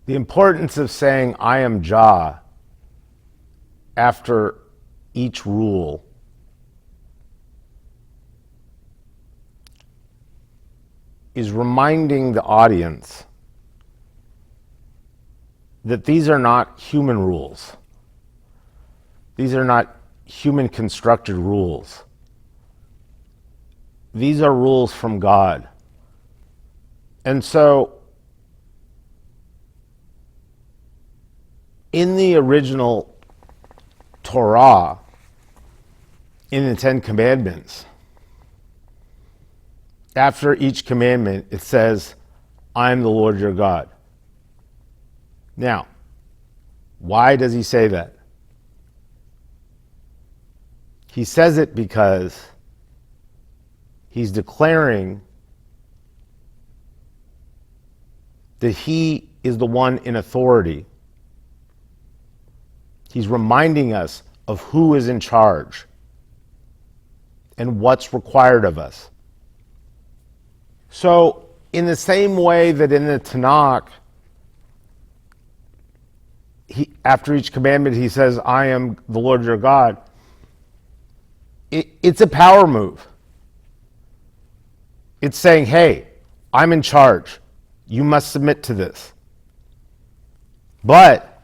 The importance of saying, I am Jah, after each rule is reminding the audience that these are not human rules. These are not human constructed rules. These are rules from God. And so, in the original Torah, in the Ten Commandments, after each commandment, it says, I am the Lord your God. Now, why does he say that? He says it because he's declaring that he is the one in authority. He's reminding us of who is in charge and what's required of us. So, in the same way that in the Tanakh, after each commandment, he says, I am the Lord your God, it's a power move. It's saying, hey, I'm in charge. You must submit to this. But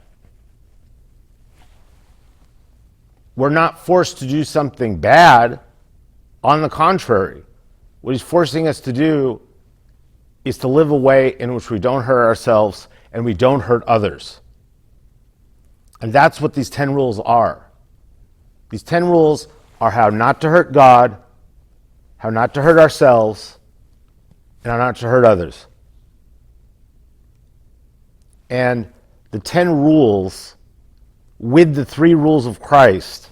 we're not forced to do something bad. On the contrary, what he's forcing us to do is to live a way in which we don't hurt ourselves and we don't hurt others. And that's what these 10 rules are. These 10 rules are how not to hurt God, how not to hurt ourselves, and how not to hurt others. And the 10 rules, with the 3 rules of Christ,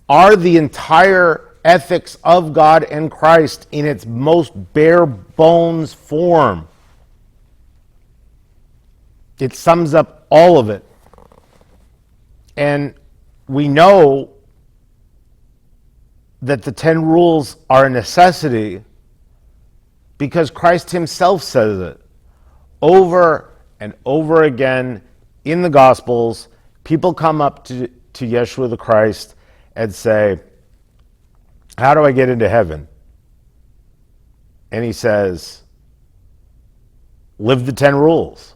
are the entire ethics of God and Christ in its most bare bones form. It sums up all of it. And we know that the 10 rules are a necessity because Christ himself says it over and over again in the Gospels. People come up to Yeshua the Christ and say, how do I get into heaven? And he says, live the 10 rules.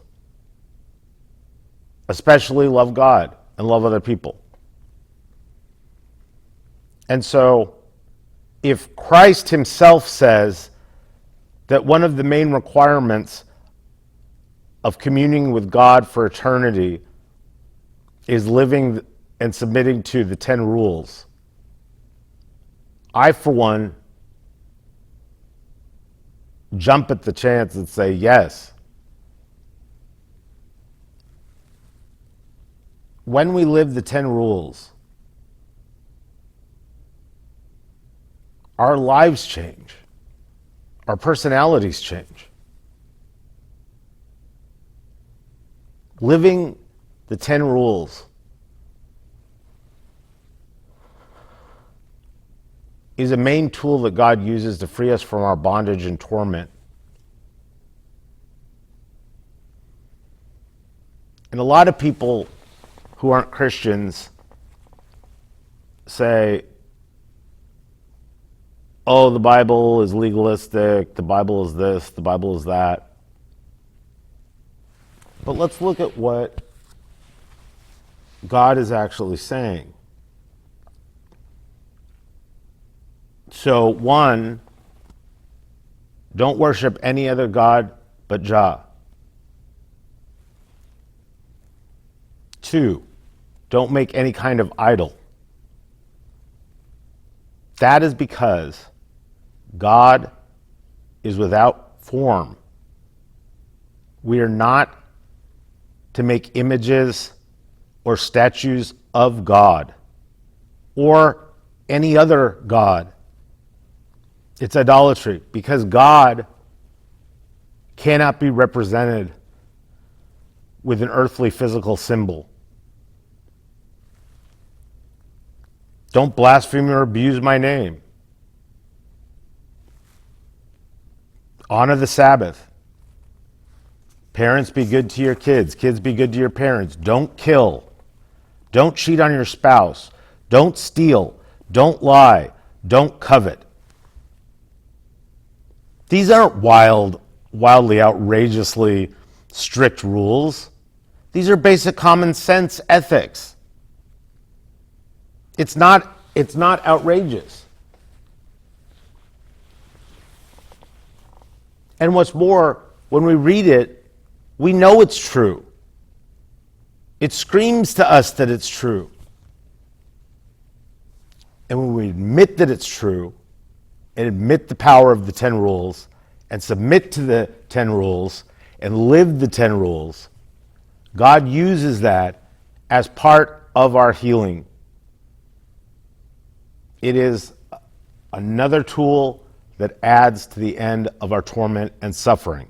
Especially love God and love other people. And so, if Christ himself says that one of the main requirements of communing with God for eternity is living and submitting to the 10 rules, I, for one, jump at the chance and say yes. When we live the 10 rules, our lives change. Our personalities change. Living the 10 rules is a main tool that God uses to free us from our bondage and torment. And a lot of people who aren't Christians say, oh, the Bible is legalistic, the Bible is this, the Bible is that. But let's look at what God is actually saying. So, 1, don't worship any other God but Jah. 2, don't make any kind of idol. That is because God is without form. We are not to make images or statues of God or any other God. It's idolatry because God cannot be represented with an earthly physical symbol. Don't blaspheme or abuse my name. Honor the Sabbath. Parents, be good to your kids. Kids, be good to your parents. Don't kill. Don't cheat on your spouse. Don't steal. Don't lie. Don't covet. These aren't wildly, outrageously strict rules. These are basic common sense ethics. It's not outrageous. And what's more, when we read it, we know it's true. It screams to us that it's true. And when we admit that it's true, and admit the power of the 10 rules, and submit to the 10 rules, and live the 10 rules, God uses that as part of our healing. It is another tool that adds to the end of our torment and suffering.